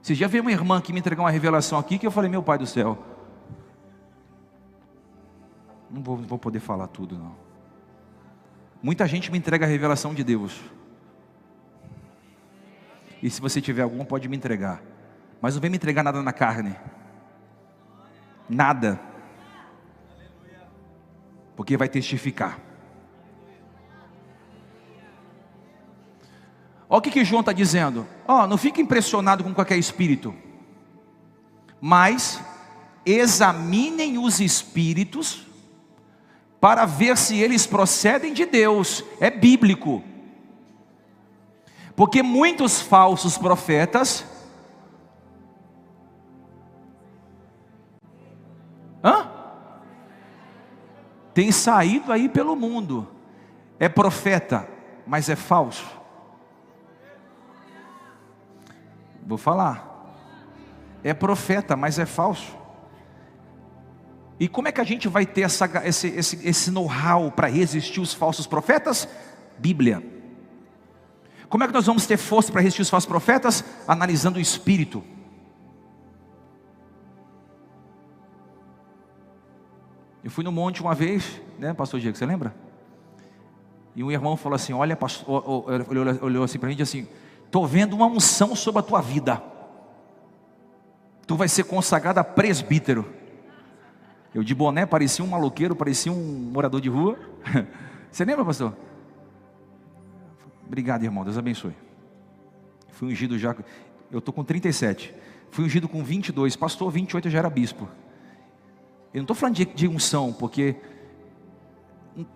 Você já veio uma irmã que me entregou uma revelação aqui que eu falei, meu pai do céu, não vou poder falar tudo não. Muita gente me entrega a revelação de Deus. E se você tiver algum, pode me entregar. Mas não vem me entregar nada na carne. Nada. Porque vai testificar. Olha o que João está dizendo. Não fique impressionado com qualquer espírito, mas examinem os espíritos para ver se eles procedem de Deus. É bíblico. Porque muitos falsos profetas têm saído aí pelo mundo. É profeta, mas é falso. Vou falar. É profeta, mas é falso. E como é que a gente vai ter esse know-how para resistir os falsos profetas? Bíblia. Como é que nós vamos ter força para resistir os falsos profetas? Analisando o espírito. Eu fui no monte uma vez, né, pastor Diego, você lembra? E um irmão falou assim, olha, pastor, olhou assim para mim e disse assim, estou vendo uma unção sobre a tua vida. Tu vai ser consagrado a presbítero. Eu de boné, parecia um maloqueiro, parecia um morador de rua. Você lembra, pastor? Obrigado, irmão, Deus abençoe. Fui ungido já, eu estou com 37. Fui ungido com 22, pastor, 28 eu já era bispo. Eu não estou falando de unção, porque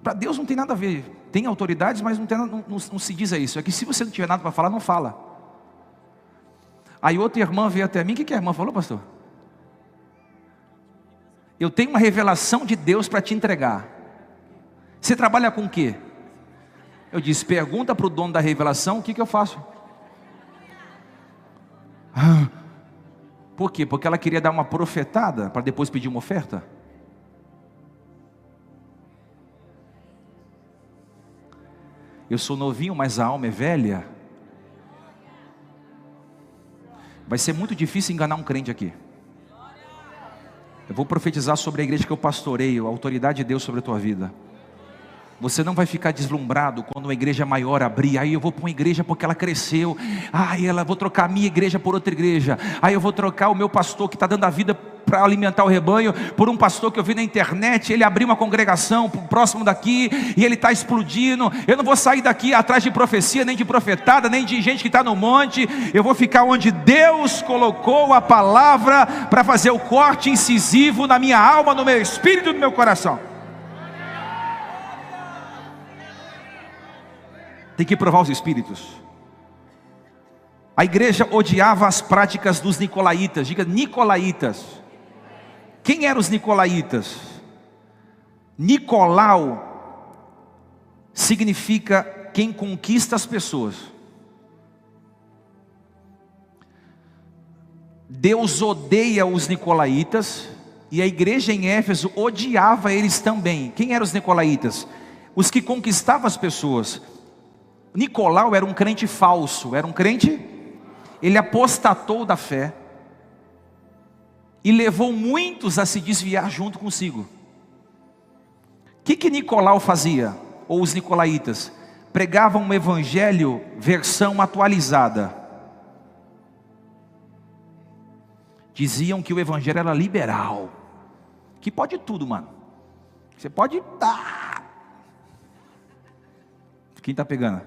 para Deus não tem nada a ver. Tem autoridades, mas não se diz isso. É que se você não tiver nada para falar, não fala. Aí outra irmã veio até mim. O que a irmã falou, pastor? Eu tenho uma revelação de Deus para te entregar. Você trabalha com o quê? Eu disse, pergunta para o dono da revelação, o que eu faço? Por quê? Porque ela queria dar uma profetada para depois pedir uma oferta? Eu sou novinho, mas a alma é velha. Vai ser muito difícil enganar um crente aqui. Eu vou profetizar sobre a igreja que eu pastoreio, a autoridade de Deus sobre a tua vida. Você não vai ficar deslumbrado quando uma igreja maior abrir. Aí eu vou para uma igreja porque ela cresceu. Vou trocar a minha igreja por outra igreja. Aí eu vou trocar o meu pastor que está dando a vida para alimentar o rebanho por um pastor que eu vi na internet. Ele abriu uma congregação próximo daqui e ele está explodindo. Eu não vou sair daqui atrás de profecia, nem de profetada, nem de gente que está no monte. Eu vou ficar onde Deus colocou a palavra para fazer o corte incisivo na minha alma, no meu espírito e no meu coração. Tem que provar os espíritos. A igreja odiava as práticas dos nicolaítas. Diga nicolaítas. Quem eram os nicolaítas? Nicolau significa quem conquista as pessoas. Deus odeia os nicolaítas e a igreja em Éfeso odiava eles também. Quem eram os nicolaítas? Os que conquistavam as pessoas. Nicolau era um crente falso, era um crente, ele apostatou da fé e levou muitos a se desviar junto consigo. O que Nicolau fazia, ou os nicolaítas? Pregavam um evangelho versão atualizada. Diziam que o evangelho era liberal, que pode tudo, mano. Você pode dar. Quem está pegando?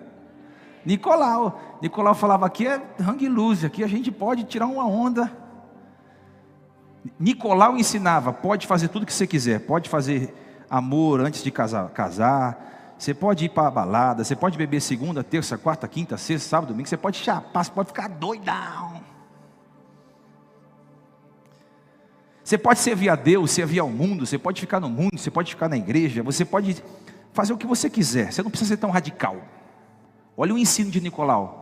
Nicolau falava, aqui é hang loose, aqui a gente pode tirar uma onda. Nicolau ensinava, pode fazer tudo que você quiser, pode fazer amor antes de casar, você pode ir para a balada, você pode beber segunda, terça, quarta, quinta, sexta, sábado, domingo, você pode chapar, você pode ficar doidão. Você pode servir a Deus, servir ao mundo, você pode ficar no mundo, você pode ficar na igreja, você pode fazer o que você quiser, você não precisa ser tão radical. Olha o ensino de Nicolau.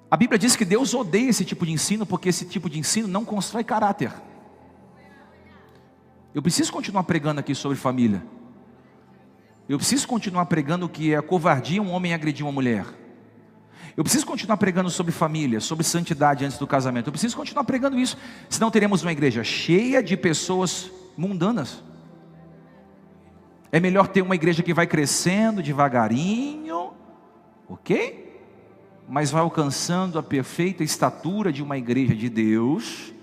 A Bíblia diz que Deus odeia esse tipo de ensino, porque esse tipo de ensino não constrói caráter. Eu preciso continuar pregando aqui sobre família. Eu preciso continuar pregando que é covardia um homem agredir uma mulher. Eu preciso continuar pregando sobre família, sobre santidade antes do casamento. Eu preciso continuar pregando isso, senão teremos uma igreja cheia de pessoas mundanas. É melhor ter uma igreja que vai crescendo devagarinho, ok? Mas vai alcançando a perfeita estatura de uma igreja de Deus,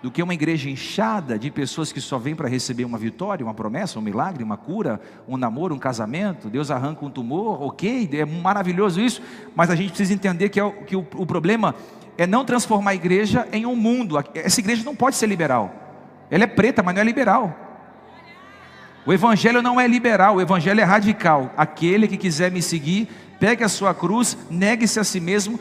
do que uma igreja inchada de pessoas que só vêm para receber uma vitória, uma promessa, um milagre, uma cura, um namoro, um casamento. Deus arranca um tumor, ok, é maravilhoso isso, mas a gente precisa entender que o problema é não transformar a igreja em um mundo. Essa igreja não pode ser liberal, ela é preta, mas não é liberal. O evangelho não é liberal, o evangelho é radical. Aquele que quiser me seguir, pegue a sua cruz, negue-se a si mesmo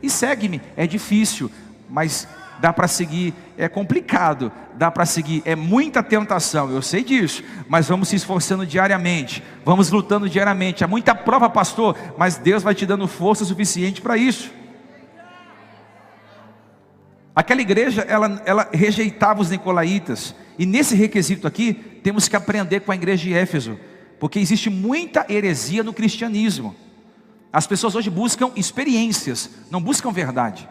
e segue-me. É difícil, mas dá para seguir. É complicado, dá para seguir. É muita tentação, eu sei disso, mas vamos se esforçando diariamente, vamos lutando diariamente. Há muita prova, pastor, mas Deus vai te dando força suficiente para isso. Aquela igreja, ela rejeitava os nicolaítas. E nesse requisito aqui, temos que aprender com a igreja de Éfeso, porque existe muita heresia no cristianismo. As pessoas hoje buscam experiências, não buscam verdade.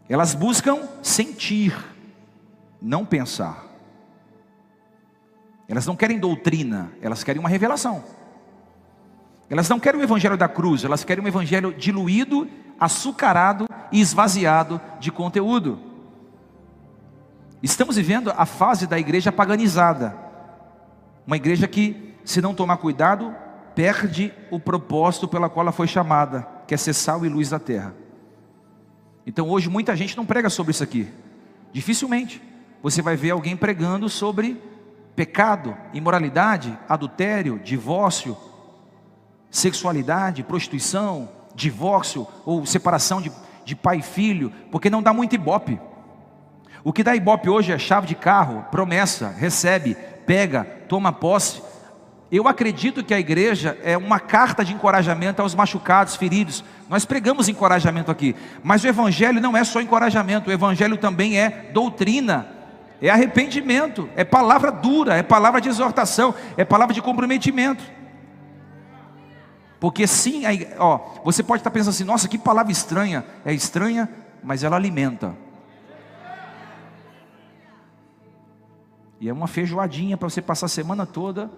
Elas buscam sentir, não pensar. Elas não querem doutrina, elas querem uma revelação. Elas não querem o evangelho da cruz, elas querem um evangelho diluído, açucarado e esvaziado de conteúdo. Estamos vivendo a fase da igreja paganizada. Uma igreja que, se não tomar cuidado, perde o propósito pela qual ela foi chamada, que é ser sal e luz da terra. Então hoje muita gente não prega sobre isso aqui. Dificilmente você vai ver alguém pregando sobre pecado, imoralidade, adultério, divórcio, sexualidade, prostituição, divórcio ou separação de pai e filho, porque não dá muito ibope. O que dá ibope hoje é chave de carro, promessa, recebe, pega, toma posse. Eu acredito que a igreja é uma carta de encorajamento aos machucados, feridos. Nós pregamos encorajamento aqui, mas o evangelho não é só encorajamento, o evangelho também é doutrina, é arrependimento, é palavra dura, é palavra de exortação, é palavra de comprometimento. Porque sim, você pode estar pensando assim, nossa, que palavra estranha. É estranha, mas ela alimenta. E é uma feijoadinha para você passar a semana toda.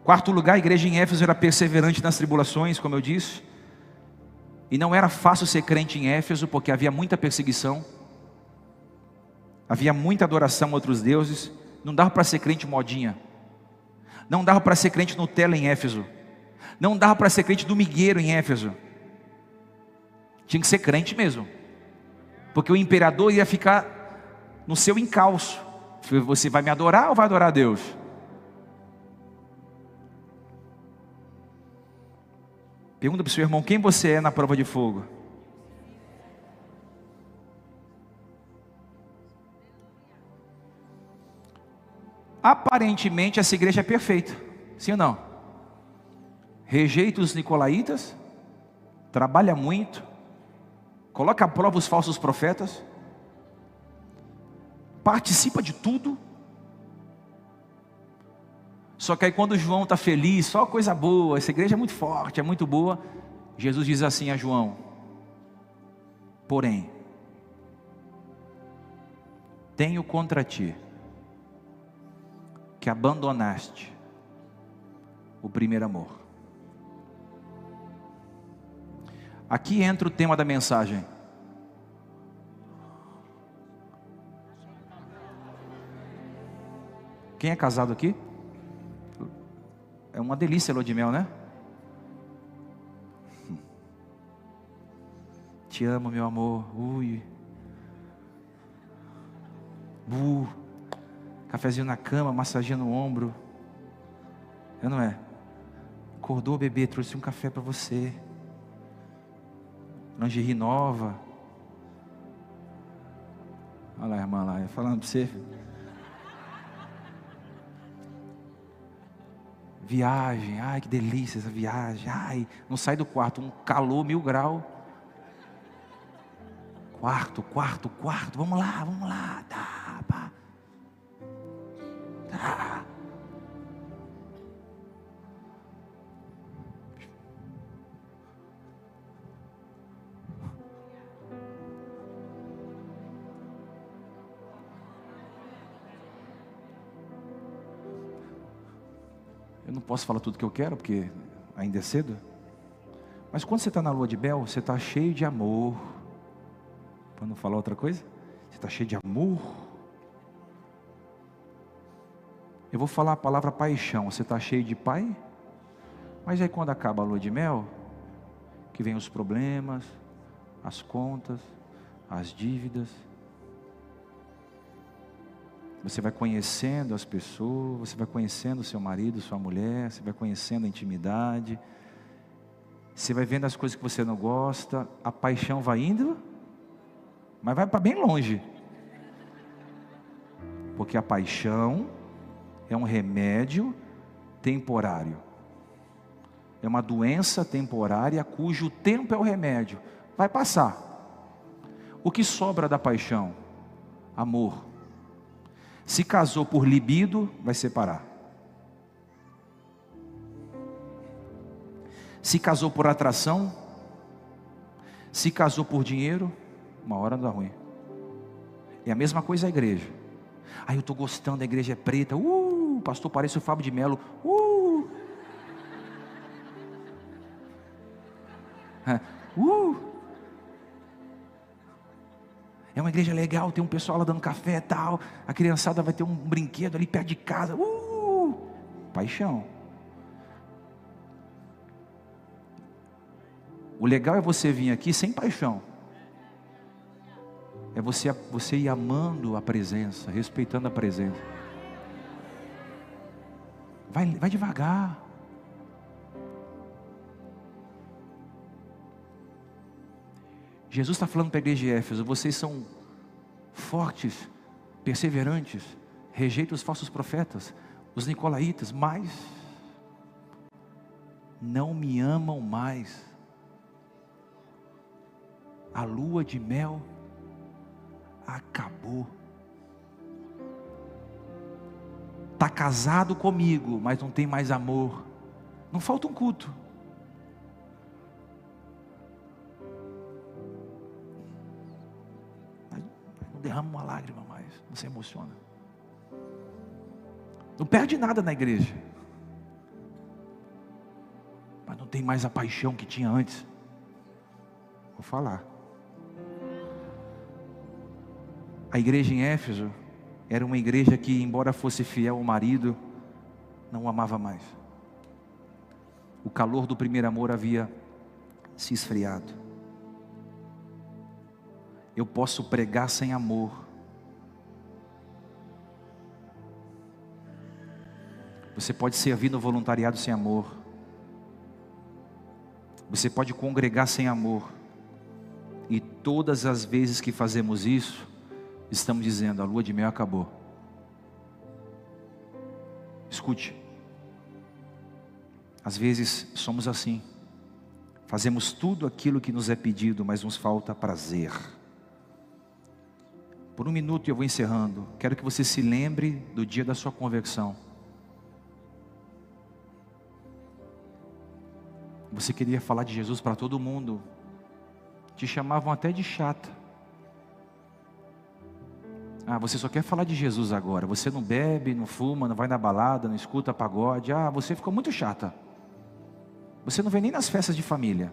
Quarto lugar, a igreja em Éfeso era perseverante nas tribulações, como eu disse. E não era fácil ser crente em Éfeso, porque havia muita perseguição. Havia muita adoração a outros deuses. Não dava para ser crente modinha. Não dava para ser crente Nutella em Éfeso. Não dava para ser crente domingueiro em Éfeso. Tinha que ser crente mesmo. Porque o imperador ia ficar no seu encalço. Você vai me adorar ou vai adorar a Deus? Pergunta para o seu irmão, quem você é na prova de fogo? Aparentemente essa igreja é perfeita, sim ou não? Rejeita os nicolaítas, trabalha muito, coloca à prova os falsos profetas, participa de tudo. Só que aí quando João está feliz, só coisa boa, essa igreja é muito forte, é muito boa, Jesus diz assim a João: porém, tenho contra ti que abandonaste o primeiro amor. Aqui entra o tema da mensagem. Quem é casado aqui? É uma delícia a lua de mel, né? Te amo, meu amor. Ui. Cafezinho na cama, massaginha no ombro. É, não é? Acordou, bebê, trouxe um café para você. Lingerie nova. Olha lá, irmã lá, falando para você. Viagem, ai que delícia essa viagem. Ai, não sai do quarto, um calor 1000 graus. Quarto, vamos lá, tá, pá. Tá. Eu não posso falar tudo que eu quero, porque ainda é cedo. Mas quando você está na lua de mel, você está cheio de amor. Para não falar outra coisa, você está cheio de amor. Eu vou falar a palavra paixão. Você está cheio de pai. Mas aí quando acaba a lua de mel, que vem os problemas, as contas, as dívidas. Você vai conhecendo as pessoas, você vai conhecendo o seu marido, sua mulher, você vai conhecendo a intimidade. Você vai vendo as coisas que você não gosta, a paixão vai indo, mas vai para bem longe. Porque a paixão é um remédio temporário. É uma doença temporária cujo tempo é o remédio. Vai passar. O que sobra da paixão? Amor. Se casou por libido, vai separar. Se casou por atração, se casou por dinheiro, uma hora dá ruim. É a mesma coisa a igreja. Aí eu estou gostando, a igreja é preta. Pastor parece o Fábio de Melo. É uma igreja legal, tem um pessoal lá dando café e tal. A criançada vai ter um brinquedo ali perto de casa. Paixão. O legal é você vir aqui sem paixão. É você ir amando a presença, respeitando a presença. Vai devagar. Jesus está falando para a igreja de Éfeso: vocês são fortes, perseverantes, rejeitam os falsos profetas, os nicolaítas, mas não me amam mais. A lua de mel acabou. Está casado comigo, mas não tem mais amor. Não falta um culto. Não derrama uma lágrima mais, não se emociona. Não perde nada na igreja, mas não tem mais a paixão que tinha antes. Vou falar. A igreja em Éfeso era uma igreja que, embora fosse fiel ao marido, não o amava mais. O calor do primeiro amor havia se esfriado. Eu posso pregar sem amor. Você pode servir no voluntariado sem amor. Você pode congregar sem amor. E todas as vezes que fazemos isso, estamos dizendo: a lua de mel acabou. Escute. Às vezes somos assim. Fazemos tudo aquilo que nos é pedido, mas nos falta prazer. Por um minuto eu vou encerrando. Quero que você se lembre do dia da sua conversão. Você queria falar de Jesus para todo mundo. Te chamavam até de chata. Você só quer falar de Jesus agora. Você não bebe, não fuma, não vai na balada, não escuta pagode. Você ficou muito chata. Você não vem nem nas festas de família.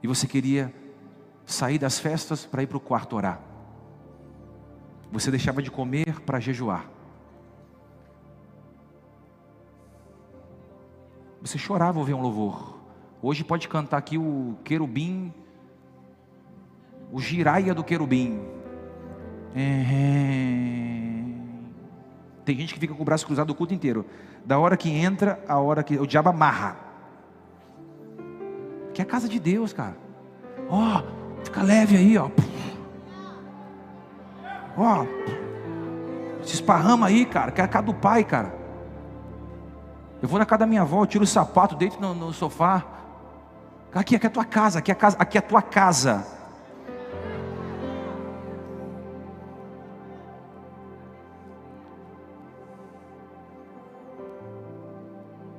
E você queria sair das festas para ir para o quarto orar. Você deixava de comer para jejuar. Você chorava ao ouvir um louvor. Hoje pode cantar aqui o querubim, o giraia do querubim. Tem gente que fica com o braço cruzado o culto inteiro. Da hora que entra, a hora que o diabo amarra. Que é a casa de Deus, cara. Fica leve aí, se esparrama aí, cara. Que é a casa do pai, cara. Eu vou na casa da minha avó, eu tiro o sapato, deito no sofá. Aqui é a tua casa, aqui é a tua casa.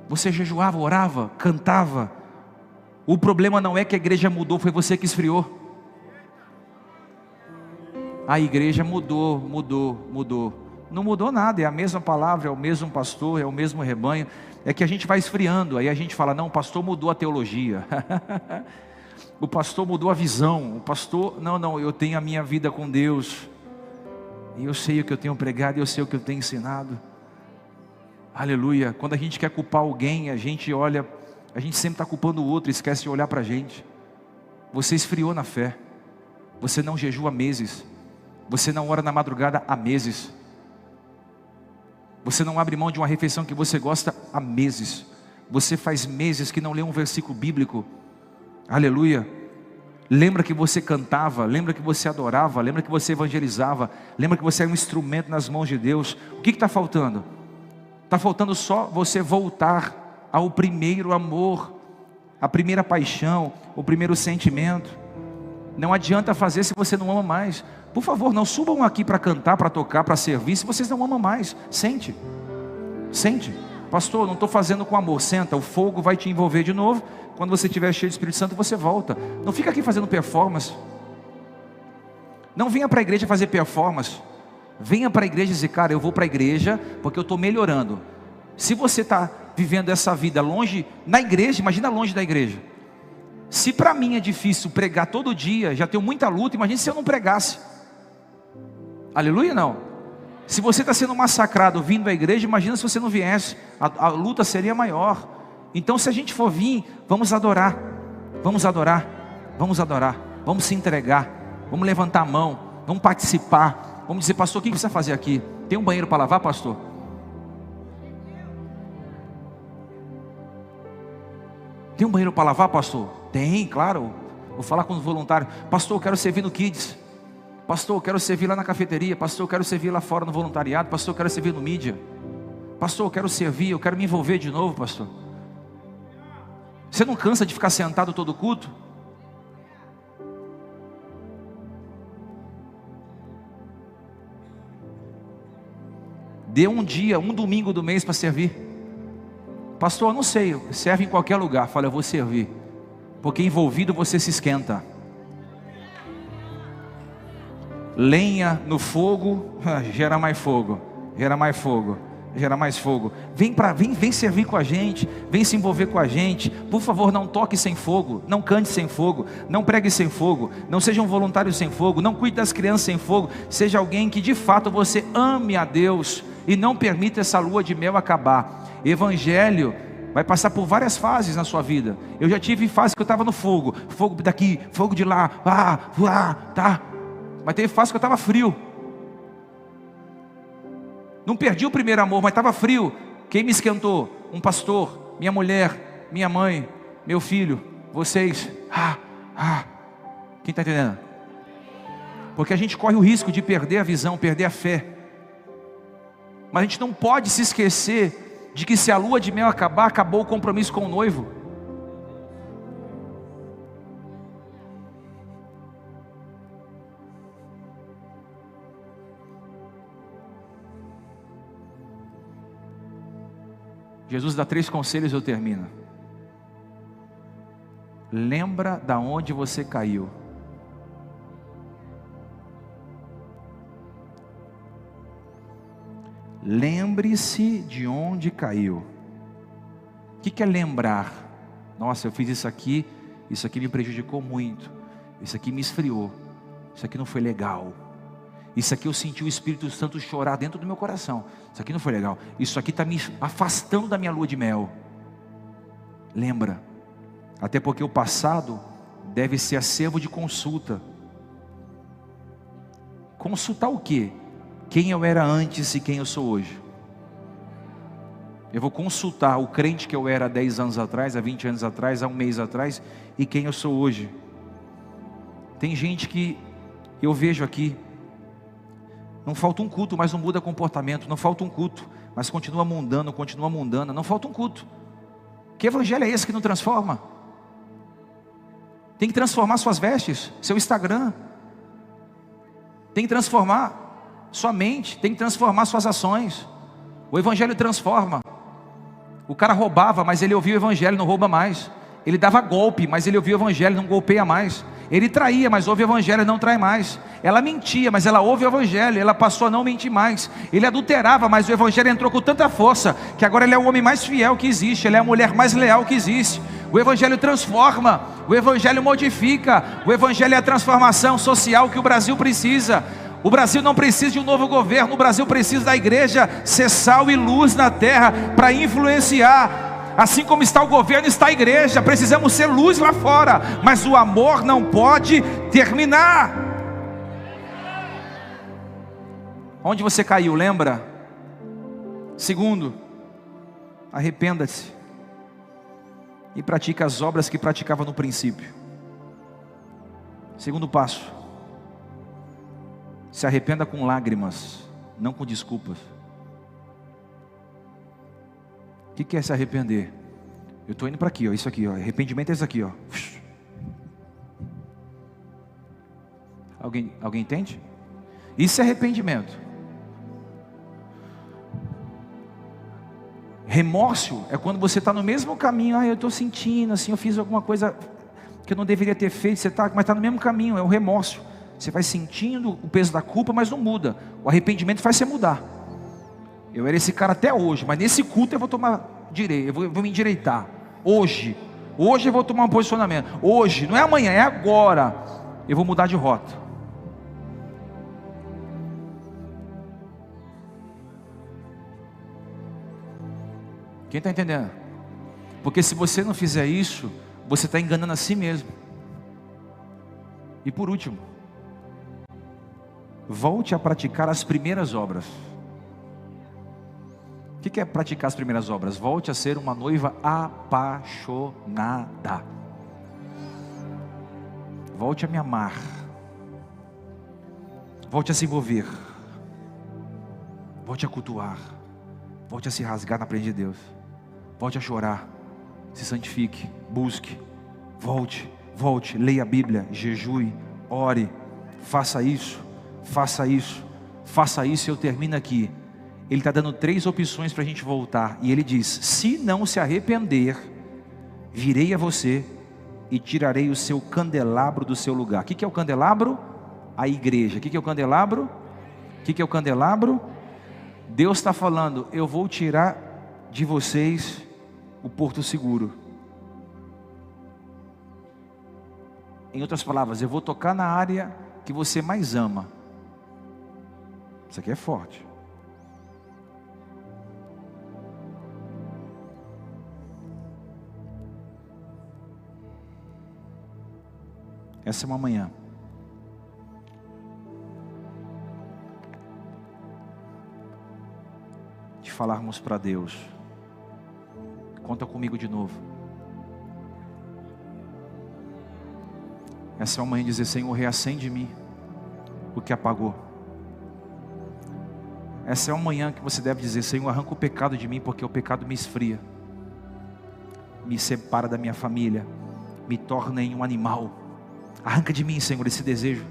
Você jejuava, orava, cantava. O problema não é que a igreja mudou, foi você que esfriou. A igreja mudou. Não mudou nada, é a mesma palavra, é o mesmo pastor, é o mesmo rebanho. É que a gente vai esfriando, aí a gente fala: não, o pastor mudou a teologia. O pastor mudou a visão. O pastor, não, eu tenho a minha vida com Deus. E eu sei o que eu tenho pregado, eu sei o que eu tenho ensinado. Aleluia. Quando a gente quer culpar alguém, a gente sempre está culpando o outro, esquece de olhar para a gente. Você esfriou na fé. Você não jejua há meses. Você não ora na madrugada há meses. Você não abre mão de uma refeição que você gosta há meses. Você faz meses que não lê um versículo bíblico. Aleluia. Lembra que você cantava, lembra que você adorava, lembra que você evangelizava, lembra que você é um instrumento nas mãos de Deus. O que está faltando? Está faltando só você voltar ao primeiro amor, a primeira paixão, o primeiro sentimento. Não adianta fazer se você não ama mais. Por favor, não subam aqui para cantar, para tocar, para servir, se vocês não amam mais. Sente. Pastor, não estou fazendo com amor. Senta, o fogo vai te envolver de novo. Quando você estiver cheio do Espírito Santo, você volta. Não fica aqui fazendo performance. Não venha para a igreja fazer performance. Venha para a igreja e dizer: cara, eu vou para a igreja porque eu estou melhorando. Se você está vivendo essa vida longe, na igreja, imagina longe da igreja. Se para mim é difícil pregar todo dia, já tenho muita luta, imagine se eu não pregasse. Aleluia, não. Se você está sendo massacrado vindo à igreja, imagina se você não viesse, a luta seria maior. Então, se a gente for vir, vamos adorar, vamos se entregar, vamos levantar a mão, vamos participar, vamos dizer: pastor, o que você vai fazer aqui? Tem um banheiro para lavar, pastor? Tem um banheiro para lavar, pastor? Tem, claro. Vou falar com os voluntários: pastor, eu quero servir no Kids. Pastor, eu quero servir lá na cafeteria. Pastor, eu quero servir lá fora no voluntariado. Pastor, eu quero servir no mídia. Pastor, eu quero servir, eu quero me envolver de novo, pastor. Você não cansa de ficar sentado todo culto? Dê um dia, um domingo do mês para servir. Pastor, eu não sei, serve em qualquer lugar. Fala: eu vou servir, porque envolvido você se esquenta. lenha no fogo, gera mais fogo, gera mais fogo, gera mais fogo. Vem servir com a gente, vem se envolver com a gente. Por favor, não toque sem fogo, não cante sem fogo, não pregue sem fogo, não seja um voluntário sem fogo, não cuide das crianças sem fogo. Seja alguém que de fato você ame a Deus e não permita essa lua de mel acabar. Evangelho vai passar por várias fases na sua vida. Eu já tive fase que eu estava no fogo, fogo daqui, fogo de lá, tá. Mas teve fase que eu estava frio. Não perdi o primeiro amor, mas estava frio. Quem me esquentou? Um pastor, minha mulher, minha mãe, meu filho, vocês. Quem está entendendo? Porque a gente corre o risco de perder a visão, perder a fé. Mas a gente não pode se esquecer de que se a lua de mel acabar, acabou o compromisso com o noivo. Jesus dá 3 conselhos e eu termino. Lembra da onde você caiu. Lembre-se de onde caiu. O que é lembrar? Nossa, eu fiz isso aqui me prejudicou muito, isso aqui me esfriou, isso aqui não foi legal, isso aqui eu senti o Espírito Santo chorar dentro do meu coração, isso aqui não foi legal, isso aqui está me afastando da minha lua de mel. Lembra, até porque o passado deve ser acervo de consulta. Consultar o quê? Quem eu era antes e quem eu sou hoje. Eu vou consultar o crente que eu era há 10 anos atrás, há 20 anos atrás, há um mês atrás, e quem eu sou hoje. Tem gente que eu vejo aqui, não falta um culto, mas não muda comportamento. Não falta um culto, mas continua mundano, continua mundana. Não falta um culto. Que evangelho é esse que não transforma? Tem que transformar suas vestes, seu Instagram. Tem que transformar sua mente, tem que transformar suas ações. O evangelho transforma. O cara roubava, mas ele ouvia o evangelho, não rouba mais. Ele dava golpe, mas ele ouvia o evangelho, não golpeia mais. Ele traía, mas ouve o evangelho, não trai mais. Ela mentia, mas ela ouve o evangelho, ela passou a não mentir mais. Ele adulterava, mas o evangelho entrou com tanta força, que agora ele é o homem mais fiel que existe, ele é a mulher mais leal que existe. O evangelho transforma, o evangelho modifica, o evangelho é a transformação social que o Brasil precisa. O Brasil não precisa de um novo governo, o Brasil precisa da igreja ser sal e luz na terra para influenciar. Assim como está o governo, está a igreja. Precisamos ser luz lá fora, mas o amor não pode terminar. Onde você caiu, lembra? Segundo, arrependa-se e pratique as obras que praticava no princípio. Segundo passo, se arrependa com lágrimas, não com desculpas. O que é se arrepender? Eu estou indo para aqui, ó, isso aqui, ó. Arrependimento é isso aqui, ó. Alguém entende? Isso é arrependimento. Remorso é quando você está no mesmo caminho. Eu estou sentindo assim, eu fiz alguma coisa que eu não deveria ter feito. Mas está no mesmo caminho, é o remorso. Você vai sentindo o peso da culpa, mas não muda. O arrependimento faz você mudar. Eu era esse cara até hoje, mas nesse culto eu vou tomar direito, eu vou me endireitar. Hoje eu vou tomar um posicionamento. Hoje, não é amanhã, é agora. Eu vou mudar de rota. Quem está entendendo? Porque se você não fizer isso, você está enganando a si mesmo. E por último, volte a praticar as primeiras obras. O que é praticar as primeiras obras? Volte a ser uma noiva apaixonada. Volte a me amar. Volte a se envolver. Volte a cultuar. Volte a se rasgar na presença de Deus. Volte a chorar. Se santifique. Busque. Volte. Leia a Bíblia. Jejue. Ore. Faça isso. Faça isso. Faça isso. E eu termino aqui. Ele está dando 3 opções para a gente voltar. E ele diz: se não se arrepender, virei a você e tirarei o seu candelabro do seu lugar. O que é o candelabro? a igreja. O que é o candelabro? O que é o candelabro? Deus está falando: eu vou tirar de vocês o porto seguro. Em outras palavras, eu vou tocar na área que você mais ama. Isso aqui é forte. Essa é uma manhã de falarmos para Deus: conta comigo de novo. Essa é uma manhã de dizer: Senhor, reacende em mim o que apagou. Essa é uma manhã que você deve dizer: Senhor, arranca o pecado de mim, porque o pecado me esfria, me separa da minha família, me torna em um animal. Arranca de mim, Senhor, esse desejo.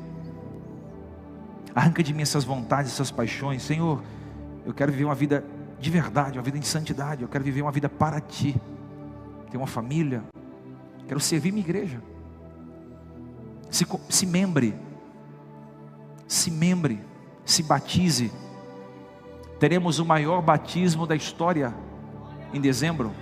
Arranca de mim essas vontades, essas paixões. Senhor, eu quero viver uma vida de verdade, uma vida de santidade. Eu quero viver uma vida para Ti. Ter uma família. Quero servir minha igreja. Se membre. Se batize. Teremos o maior batismo da história em dezembro.